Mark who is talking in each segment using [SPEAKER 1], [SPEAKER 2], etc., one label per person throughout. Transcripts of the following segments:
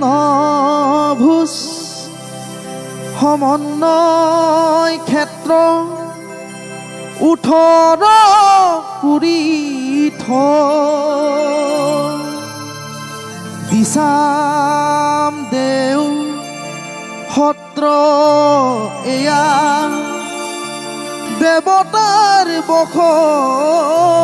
[SPEAKER 1] কৃষ্ণভোজ সমন্বয় ক্ষেত্ৰ 18 দিচাম দেও সত্ৰ এয়া দেৱতাৰ বসতিস্থ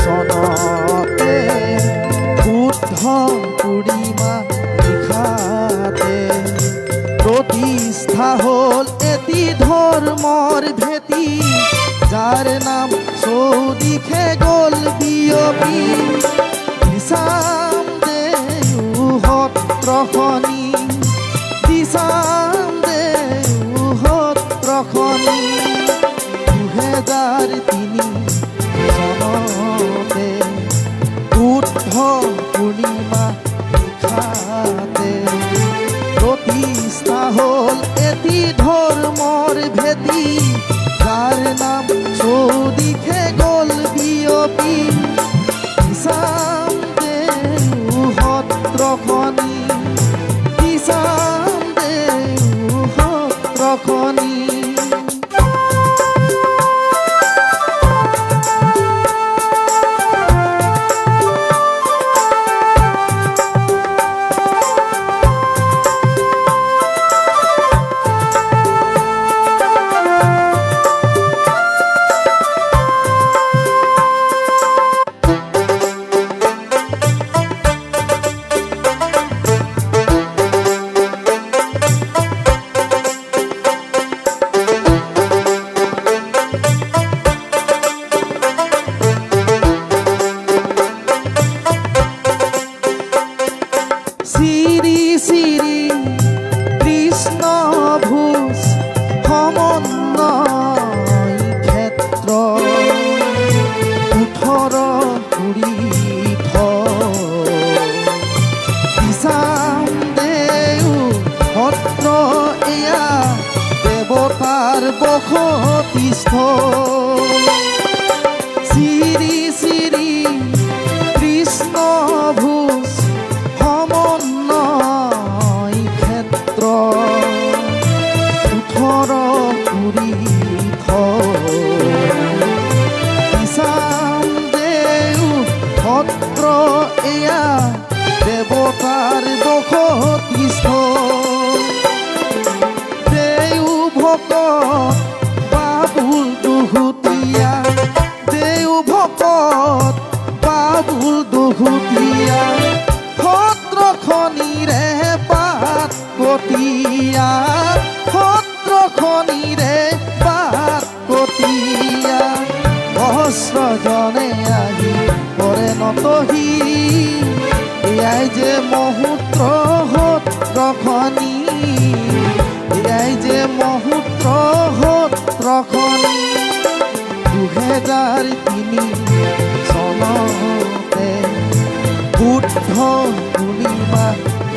[SPEAKER 1] চনতে বুদ্ধ পূৰ্ণিমা নিশাতে প্ৰতিষ্ঠা হ'ল এটি ধৰ্মৰ ভেটি যাৰ নাম চৌদিশে গ'ল বিয়পি দিচাম দেও সত্ৰখনি দিচাম দেও সত্ৰখনি 2003 চনতে বুদ্ধ পূৰ্ণিমা নিশাতে প্ৰতিষ্ঠা হ'ল এটি ধৰ্মৰ ভেটি যাৰ নাম চৌদিশে গ'ল বিয়পি দিচাম দেও সত্ৰখনি দিচাম দেও সত্ৰখনি কৃষ্ণভোজ সমন্বয় ক্ষেত্ৰ 18 দিচাম দেও সত্ৰ এয়া দেৱতাৰ বসতিস্থ শ্ৰী শ্ৰী কৃষ্ণভোজ সমন্বয় ক্ষেত্ৰ 18 দিচাম দেও সত্ৰ এয়া দেৱতাৰ বসতিস্থ দেও ভকত বাবুল দুহুতীয়া দেও ভকত বাবুল দুহুতীয়া সত্ৰখনিৰে পাত কটীয়া সত্ৰখনিৰে পাত কটীয়া বস্ত্ৰজনে আহি পৰে নতহি এয়াই যে মহূত্ৰ সত্ৰখনি এয়াই যে মহূত্ৰ সত্ৰখনি 2003 চনতে বুদ্ধ পূৰ্ণিমা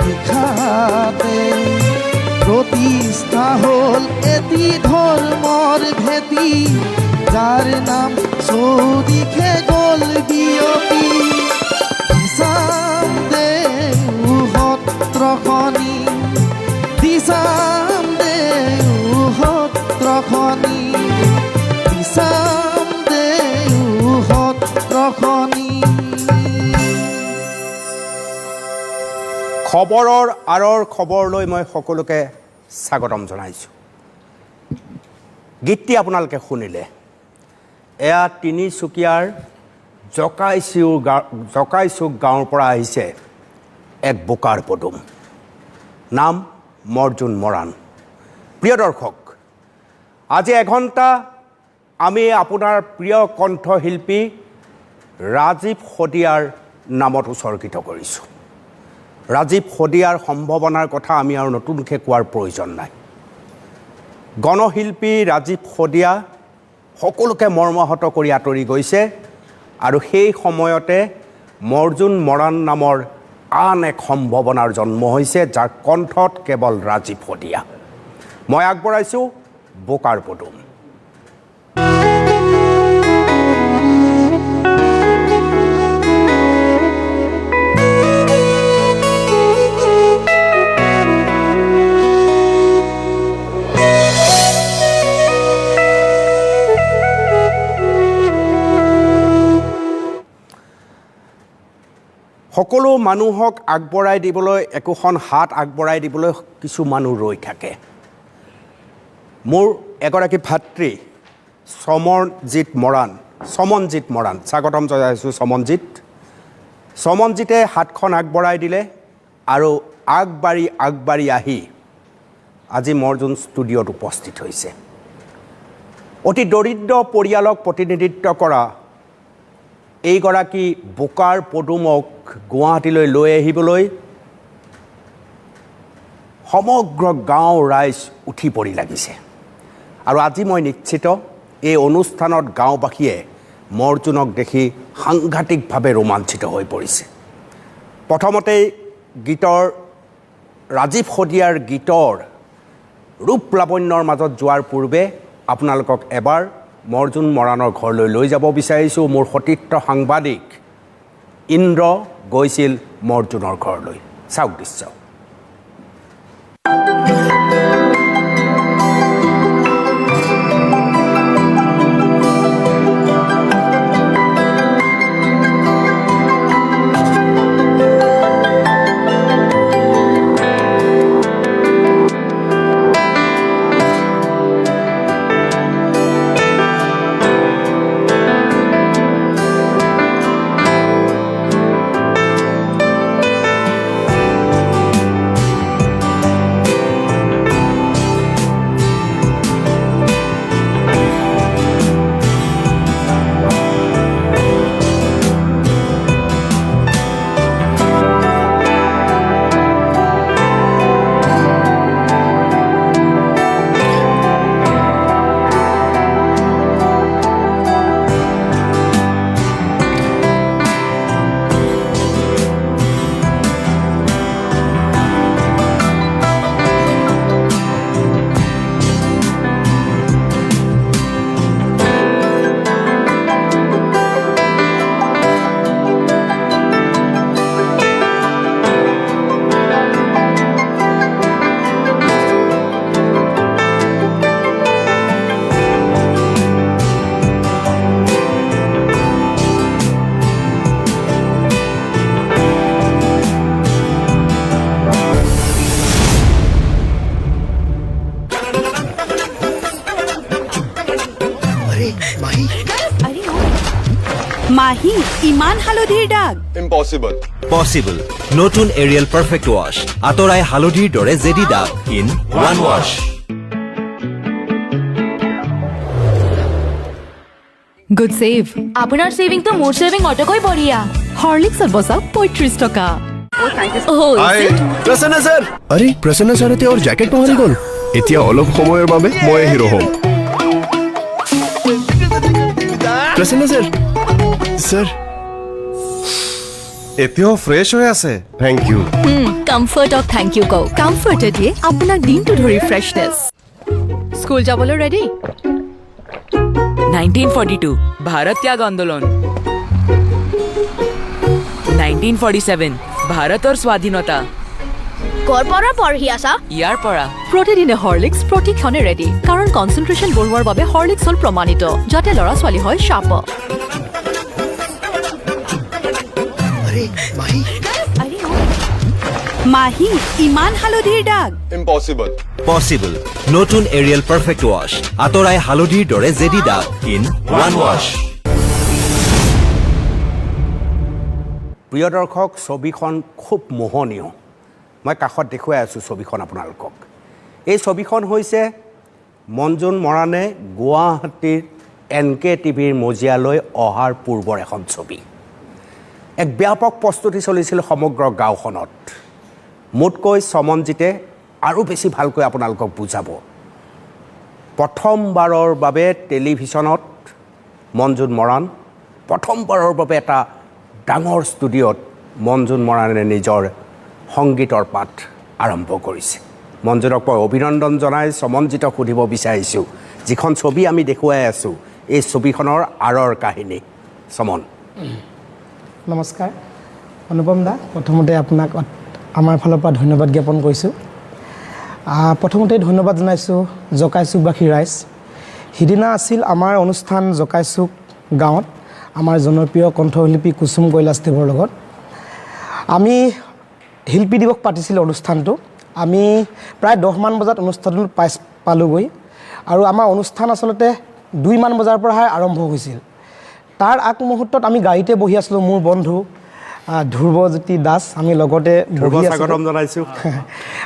[SPEAKER 1] নিশাতে প্ৰতিষ্ঠা হ'ল এটি ধৰ্মৰ ভেটি যাৰ নাম চৌদিশে গ'ল বিয়পি দিচাম দেও সত্ৰখনি দিচাম দেও সত্ৰখনি দিচাম দেও সত্ৰখনি
[SPEAKER 2] খবৰৰ আঁৰৰ খবৰলৈ মই সকলোকে স্বাগতম জনাইছোঁ গীতটি আপোনালোকে শুনিলে এয়া তিনিচুকীয়াৰ জকাইচুক গাঁৱৰ পৰা আহিছে এক বোকাৰ পদুম নাম মৰ্জুন মৰাণ প্ৰিয় দৰ্শক আজি এঘণ্টা আমি আপোনাৰ প্ৰিয় কণ্ঠশিল্পী ৰাজীৱ শদিয়াৰ নামত উৎসৰ্গিত কৰিছোঁ ৰাজীৱ শদিয়াৰ সম্ভাৱনাৰ কথা আমি আৰু নতুনকৈ কোৱাৰ প্ৰয়োজন নাই গণশিল্পী ৰাজীৱ শদিয়া সকলোকে মৰ্মাহত কৰি আঁতৰি গৈছে আৰু সেই সময়তে মৰ্জুন মৰাণ নামৰ আন এক সম্ভাৱনাৰ জন্ম হৈছে যাৰ কণ্ঠত কেৱল ৰাজীৱ শদিয়া মই আগবঢ়াইছোঁ বোকাৰ পদুম সকলো মানুহক আগবঢ়াই দিবলৈ একোখন হাত আগবঢ়াই দিবলৈ কিছু মানুহ ৰৈ থাকে মোৰ এগৰাকী ভাতৃ সমনজিৎ মৰাণ স্বাগতম জনাইছোঁ সমনজিতে হাতখন আগবঢ়াই দিলে আৰু আগবাঢ়ি আহি আজি মৰ্জুন ষ্টুডিঅ'ত উপস্থিত হৈছে অতি দৰিদ্ৰ পৰিয়ালক প্ৰতিনিধিত্ব কৰা এইগৰাকী বোকাৰ পদুমক গুৱাহাটীলৈ লৈ আহিবলৈ সমগ্ৰ গাঁও ৰাইজ উঠি পৰি লাগিছে আৰু আজি মই নিশ্চিত এই অনুষ্ঠানত গাঁওবাসীয়ে মৰ্জুনক দেখি সাংঘাতিকভাৱে ৰোমাঞ্চিত হৈ পৰিছে প্ৰথমতেই ৰাজীৱ শদিয়াৰ গীতৰ ৰূপ লাৱণ্যৰ মাজত যোৱাৰ পূৰ্বে আপোনালোকক এবাৰ মৰ্জুন মৰাণৰ ঘৰলৈ লৈ যাব বিচাৰিছোঁ মোৰ সতীৰ্থ সাংবাদিক ইন্দ্ৰ গৈছিল মৰ্জুনৰ ঘৰলৈ চাওক দৃশ্য
[SPEAKER 3] মাহি ইমান হালধিৰ দাগ
[SPEAKER 4] Impossible.
[SPEAKER 5] পচিবল নতুন এৰিয়েল পাৰফেক্ট ৱাছ আঁতৰাই হালধিৰ দৰে জেদি দাগ in one wash
[SPEAKER 3] good save
[SPEAKER 6] আপোনাৰ সেভিংটো মোৰ সেভিং অটকৈ বঢ়িয়া
[SPEAKER 3] হৰলিক্সত বচাওক 35 টকা
[SPEAKER 4] প্ৰসন্ন ছাৰ আৰে প্ৰসন্ন ছাৰ তেওঁৰ জেকেট পাহৰি গ'ল এতিয়া অলপ সময়ৰ বাবে মই হিৰো হ'ম প্ৰসন্ন ছাৰ ছাৰ
[SPEAKER 7] এতিয়াও ফ্ৰেছ হৈ আছে
[SPEAKER 4] থেংক ইউ
[SPEAKER 3] কমফৰ্টক থেংক ইউ কও কমফৰ্টে দিয়ে আপোনাক দিনটো ধৰি ফ্ৰেছনেছ স্কুল যাবলৈ ৰেডি
[SPEAKER 8] 1942 भारत त्याग आंदोलन 1947 भारत और स्वाधीनता
[SPEAKER 6] কৰ পৰা পঢ়ি আছা
[SPEAKER 8] ইয়াৰ পৰা
[SPEAKER 3] প্ৰতিদিনে হৰলিক্স প্ৰতিক্ষণে ৰেডি কাৰণ কনচেন্ট্ৰেশ্যন বঢ়োৱাৰ বাবে হৰলিক্স হ'ল প্ৰমাণিত যাতে ল'ৰা ছোৱালী হয় শাৰ্প মাহি ইমান হালধিৰ দাগ
[SPEAKER 4] Impossible.
[SPEAKER 5] পচিবল নতুন এৰিয়েল পাৰফেক্ট ৱাছ আঁতৰাই হালধিৰ দৰে জেদি দাগ ইন ওৱান ৱাছ
[SPEAKER 2] প্ৰিয় দৰ্শক ছবিখন খুব মোহনীয় মই কাষত দেখুৱাই আছোঁ ছবিখন আপোনালোকক এই ছবিখন হৈছে মৰ্জুন মৰাণে গুৱাহাটীৰ NK-TV মজিয়ালৈ অহাৰ পূৰ্বৰ এখন ছবি এক ব্যাপক প্ৰস্তুতি চলিছিল সমগ্ৰ গাঁওখনত মোতকৈ সমনজিতে আৰু বেছি ভালকৈ আপোনালোকক বুজাব প্ৰথমবাৰৰ বাবে টেলিভিশ্যনত মনজুন মৰাণ প্ৰথমবাৰৰ বাবে এটা ডাঙৰ ষ্টুডিঅ'ত মনজুন মৰাণে নিজৰ সংগীতৰ পাঠ আৰম্ভ কৰিছে মনজুনক মই অভিনন্দন জনাই সমঞ্জিতক সুধিব বিচাৰিছোঁ যিখন ছবি আমি দেখুৱাই আছোঁ এই ছবিখনৰ আঁৰৰ কাহিনী সমন
[SPEAKER 7] নমস্কাৰ অনুপম দা প্ৰথমতে আপোনাক আমাৰ ফালৰ পৰা ধন্যবাদ জ্ঞাপন কৰিছোঁ প্ৰথমতে ধন্যবাদ জনাইছোঁ জকাইচুকবাসী ৰাইজ সিদিনা আছিল আমাৰ অনুষ্ঠান জকাইচুক গাঁৱত আমাৰ জনপ্ৰিয় কণ্ঠশিল্পী কুসুম কৈলাশদেৱৰ লগত আমি শিল্পী দিৱস পাতিছিলোঁ অনুষ্ঠানটো আমি প্ৰায় 10 মান বজাত অনুষ্ঠানটো পালোগৈ আৰু আমাৰ অনুষ্ঠান আচলতে 2 মান বজাৰ পৰাহে আৰম্ভ হৈছিল তাৰ আগমুহূৰ্তত আমি গাড়ীতে বহি আছিলোঁ মোৰ বন্ধু ধ্ৰুৱজ্যোতি দাস আমি লগতে বহি আছিলোঁ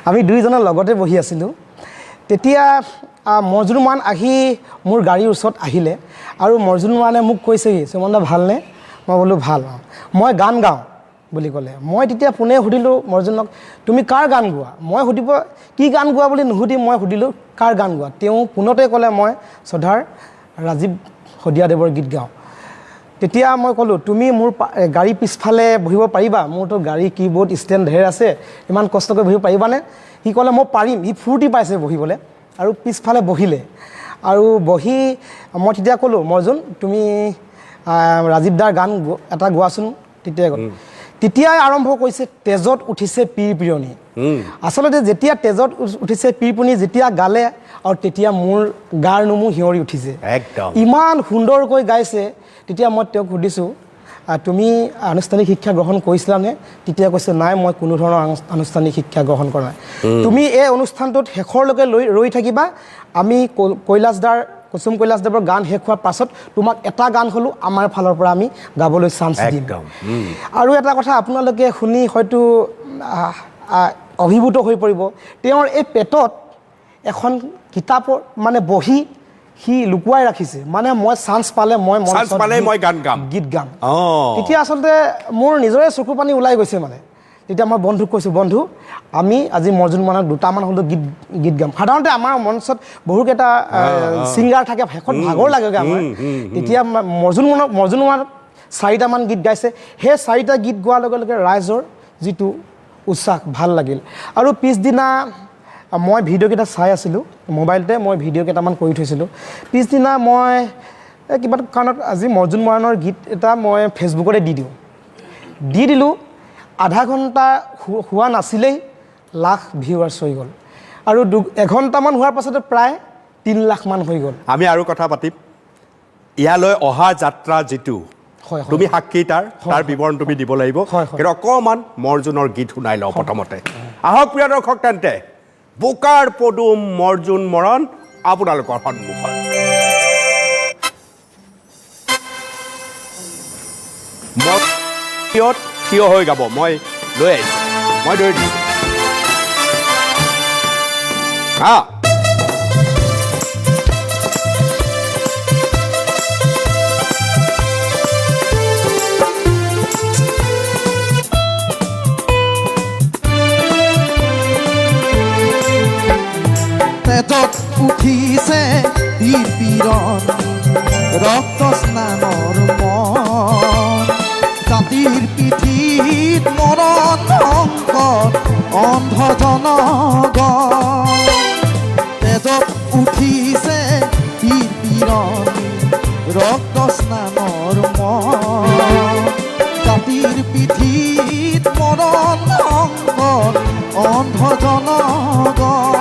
[SPEAKER 7] আমি দুইজনৰ লগতে বহি আছিলোঁ তেতিয়া মৰজুন মৰাণ আহি মোৰ গাড়ীৰ ওচৰত আহিলে আৰু মৰজুন মৰাণে মোক কৈছেহি সুমন দা ভালনে মই বোলো ভাল মই গান গাওঁ বুলি ক'লে মই তেতিয়া পোনে সুধিলোঁ মৰজুনক তুমি কাৰ গান গোৱা মই সুধিব কি গান গোৱা বুলি নুসুধি মই সুধিলোঁ কাৰ গান গোৱা তেওঁ পোনতে ক'লে মই শ্ৰদ্ধাৰ ৰাজীৱ শদিয়াদেৱৰ গীত গাওঁ তেতিয়া মই ক'লোঁ তুমি মোৰ গাড়ী পিছফালে বহিব পাৰিবা মোৰতো গাড়ী কীবৰ্ড ষ্টেণ্ড ঢেৰ আছে ইমান কষ্ট কৰি বহিব পাৰিবানে সি ক'লে মই পাৰিম সি ফূৰ্তি পাইছে বহিবলৈ আৰু পিছফালে বহিলে আৰু বহি মই তেতিয়া ক'লোঁ মৰজুন তুমি ৰাজীৱ দাৰ গান এটা গোৱাচোন তেতিয়াই আৰম্ভ কৰিছে তেজত উঠিছে পীৰ পিৰণি আচলতে যেতিয়া তেজত উঠিছে পীৰ পিৰণি যেতিয়া গালে আৰু তেতিয়া মোৰ গাৰ নোমো হিঁয়ৰি উঠিছে
[SPEAKER 2] একদম
[SPEAKER 7] ইমান সুন্দৰকৈ গাইছে তেতিয়া মই তেওঁক সুধিছোঁ তুমি আনুষ্ঠানিক শিক্ষা গ্ৰহণ কৰিছিলানে তেতিয়া কৈছে নাই মই কোনো ধৰণৰ আনুষ্ঠানিক শিক্ষা গ্ৰহণ কৰা নাই তুমি এই অনুষ্ঠানটোত শেষৰলৈকে ৰৈ থাকিবা আমি কুসুম কৈলাশদেৱৰ গান শেষ হোৱাৰ পাছত তোমাক এটা গান হ'লেও আমাৰ ফালৰ পৰা আমি গাবলৈ চান্স দিম আৰু এটা কথা আপোনালোকে শুনি হয়তো অভিভূত হৈ পৰিব তেওঁৰ এই পেটত এখন কিতাপৰ মানে বহি সি লুকুৱাই ৰাখিছে মানে মই চান্স পালে মই গীত গাম তেতিয়া আচলতে মোৰ নিজৰে চকু পানী ওলাই গৈছে মানে তেতিয়া মই বন্ধুক কৈছোঁ বন্ধু আমি আজি মৰজুন মৰাণক 2টামান হ'লেও গীত গাম সাধাৰণতে আমাৰ মঞ্চত বহুকেইটা ছিংগাৰ থাকে শেষত ভাগৰ লাগেগৈ আমাৰ তেতিয়া মৰজুন মৰাণক 4টামান গীত গাইছে সেই 4টা গীত গোৱাৰ লগে লগে ৰাইজৰ যিটো উৎসাহ ভাল লাগিল আৰু পিছদিনা মই ভিডিঅ'কেইটা চাই আছিলোঁ মোবাইলতে মই ভিডিঅ' কেইটামান কৰি থৈছিলোঁ পিছদিনা মই কিবা কাৰণত আজি মৰজুন মৰাণৰ গীত এটা মই ফেচবুকতে দি দিলোঁ আধা ঘণ্টা হোৱা নাছিলেই লাখ ভিউৱাৰ্ছ হৈ গ'ল আৰু 1 ঘণ্টামান হোৱাৰ পাছতে প্ৰায় 3 লাখ মান হৈ গ'ল
[SPEAKER 2] আমি আৰু কথা পাতিম ইয়ালৈ অহা যাত্ৰা যিটো তুমি সাক্ষী তাৰ বিৱৰণ তুমি দিব লাগিব কিন্তু অকণমান মৰজুনৰ গীত শুনাই লওঁ প্ৰথমতে আহক প্ৰিয় দৰ্শক তেন্তে বোকাৰ পদুম মৰজুন মৰাণ আপোনালোকৰ সন্মুখত থিয় হৈ গাব মই লৈ আহিছোঁ মই ধৰি দিছোঁ
[SPEAKER 1] তেজত উঠিছে পীৰ পিৰণি ৰক্ত স্নানৰ মন জাতিৰ পিঠিত মৰণ সংকট অন্ধ জনগণ তেজত উঠিছে পীৰ পিৰণি ৰক্ত স্নানৰ মন জাতিৰ পিঠিত মৰণ সংকট অন্ধ জনগণ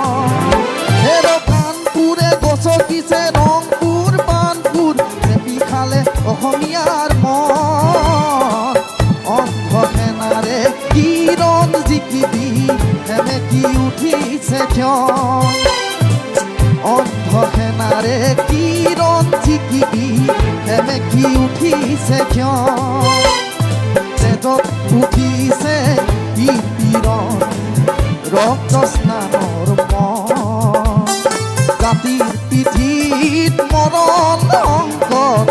[SPEAKER 1] কানপুৰে গছকিছে ৰংপুৰ পানপুৰ চেপি খালে অসমীয়াৰ মন অন্ধ সেনাৰে কিৰণ জিকিবি সেমেকি উঠিছে ক্ষণ অন্ধ সেনাৰে কিৰণ জিকিবি সেমেকি উঠিছে ক্ষণ তেজত উঠিছে পীৰ পিৰণি ৰক্ত স্নানৰ মন জাতিৰ পিঠিত মৰণ সংকট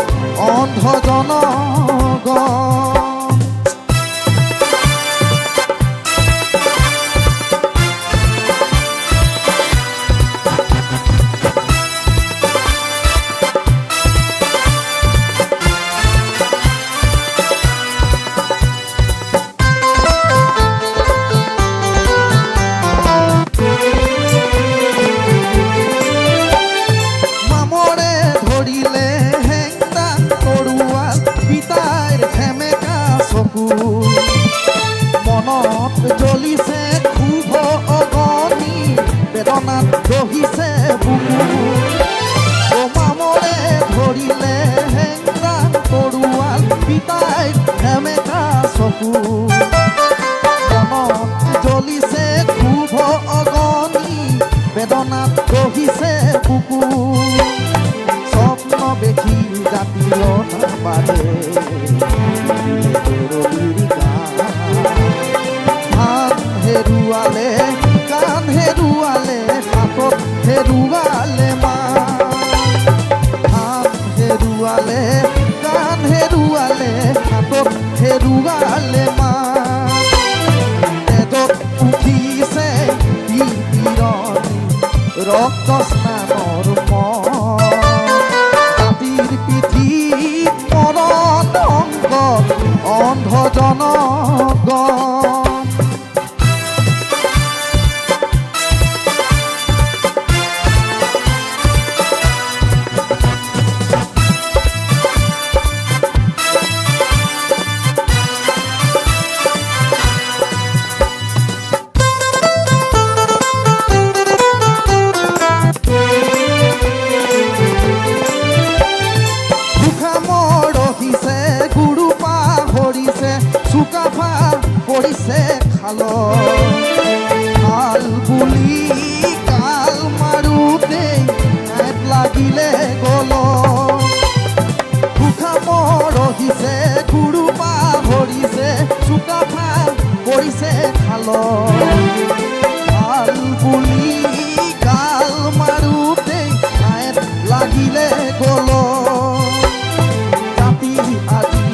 [SPEAKER 1] অন্ধ জনগণ জ্বলিছে বুকু মামৰে ধৰিলে হেংৰা তৰুৱাল পিতাই হেমেকা চকু মনত জ্বলিছে ক্ষোভ অগনি বেদনাত ৰহিছে বুকু স্বপ্ন দেখি জাতিৰ বাৰে ধান হেৰুৱালে কাণ হেৰুৱালে হাতত হেৰুৱালে মা ধান হেৰুৱালে কাণ হেৰুৱালে হাতত হেৰুৱালে মা তেজত উঠিছে বিৰতি ৰক্ত স্নানৰ জাতিৰ পিঠিত মৰণ অংগ অন্ধ জনগণ চুকাফা পৰিছে খাল খাল বুলি কাল মাৰোতে হাত লাগিলে গল সুখাম ৰহিছে গুৰু পাহৰিছে চুকাফা পৰিছে খাল খাল বুলি কাল মাৰোতে হাত লাগিলে গল জাতি আজি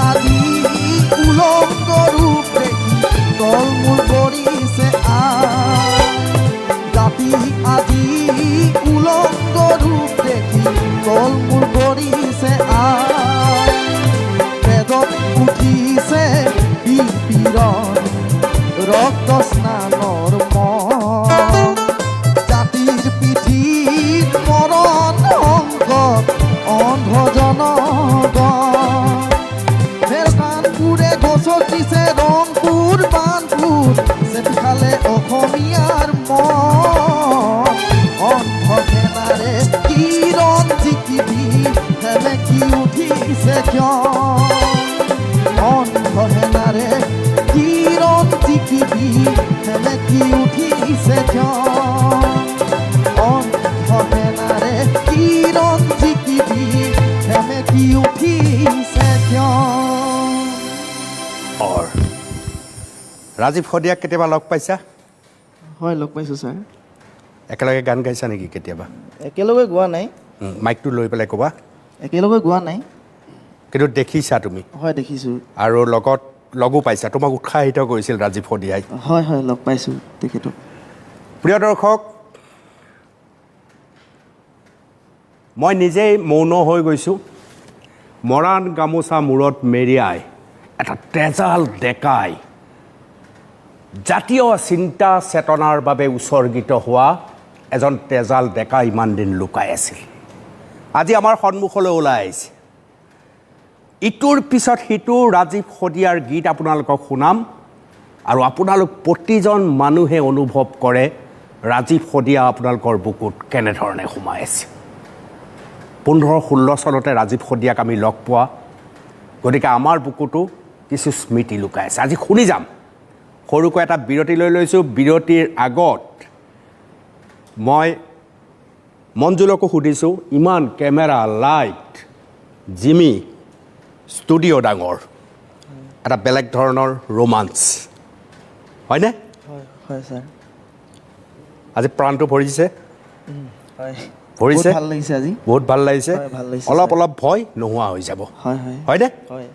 [SPEAKER 1] আজি উলংগ ৰূপ দেখি তলমূল কৰিছে জাতি আজি উলংগ ৰূপ দেখি তলমূল কৰিছে তেজত উঠিছে বিৰতি ৰক্ত স্নানৰ জাতিৰ পিঠিত মৰণ অংগ অন্ধ জনগণ কানপুৰে গছকিছে ৰংপুৰ বানপুৰ চেতিখালে অসমীয়াৰ মন অন্ধ সেনাৰে কিৰণ জিকিবি সেমেকি উঠিছে কিয় অন্ধ সেনাৰে কিৰণ জিকিবি সেমেকি উঠিছে কিয় অন্ধ সেনাৰে কিৰণ জিকিবি সেমেকি উঠিছে কিয়
[SPEAKER 2] ৰাজীৱ শদিয়াক কেতিয়াবা লগ পাইছা
[SPEAKER 9] হয় লগ পাইছোঁ ছাৰ
[SPEAKER 2] একেলগে গান গাইছা নেকি কেতিয়াবা
[SPEAKER 9] একেলগে গোৱা নাই
[SPEAKER 2] মাইকটো লৈ পেলাই ক'বা
[SPEAKER 9] একেলগে গোৱা নাই
[SPEAKER 2] কিন্তু দেখিছা তুমি
[SPEAKER 9] হয় দেখিছোঁ
[SPEAKER 2] আৰু লগত লগো পাইছা তোমাক উৎসাহিত কৰিছিল ৰাজীৱ শদিয়াই
[SPEAKER 9] হয় হয় লগ পাইছোঁ তেখেতক
[SPEAKER 2] প্ৰিয় দৰ্শক মই নিজেই মৌন হৈ গৈছোঁ মৰাণ গামোচা মূৰত মেৰিয়াই এটা তেজাল ডেকাই জাতীয় চিন্তা চেতনাৰ বাবে উৎসৰ্গিত হোৱা এজন তেজাল ডেকা ইমান দিন লুকাই আছিল আজি আমাৰ সন্মুখলৈ ওলাই আহিছে ইটোৰ পিছত সিটো ৰাজীৱ শদিয়াৰ গীত আপোনালোকক শুনাম আৰু আপোনালোক প্ৰতিজন মানুহে অনুভৱ কৰে ৰাজীৱ শদিয়া আপোনালোকৰ বুকুত কেনেধৰণে সোমাই আছে 15-16 চনতে ৰাজীৱ শদিয়াক আমি লগ পোৱা গতিকে আমাৰ বুকুতো কিছু স্মৃতি লুকাই আছে আজি শুনি যাম সৰুকৈ এটা বিৰতি লৈ লৈছোঁ বিৰতিৰ আগত মই মঞ্জুলকো সুধিছোঁ ইমান কেমেৰা লাইট জিমি ষ্টুডিঅ' ডাঙৰ এটা বেলেগ ধৰণৰ ৰোমাঞ্চ হয়নে
[SPEAKER 9] হয় ছাৰ
[SPEAKER 2] আজি প্ৰাণটো ভৰিছে
[SPEAKER 9] হয়
[SPEAKER 2] ভৰিছে
[SPEAKER 9] ভাল লাগিছে আজি
[SPEAKER 2] বহুত ভাল লাগিছে
[SPEAKER 9] ভাল লাগিছে
[SPEAKER 2] অলপ অলপ ভয় নোহোৱা হৈ যাব
[SPEAKER 9] হয় হয়
[SPEAKER 2] হয়নে
[SPEAKER 9] হয়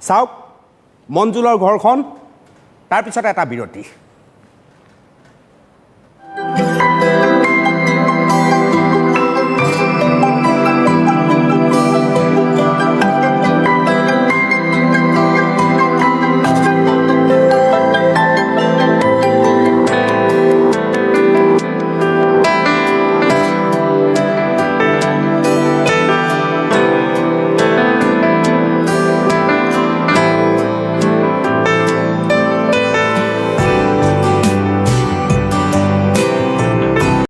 [SPEAKER 2] চাওক মঞ্জুলৰ ঘৰখন তাৰপিছত এটা বিৰতি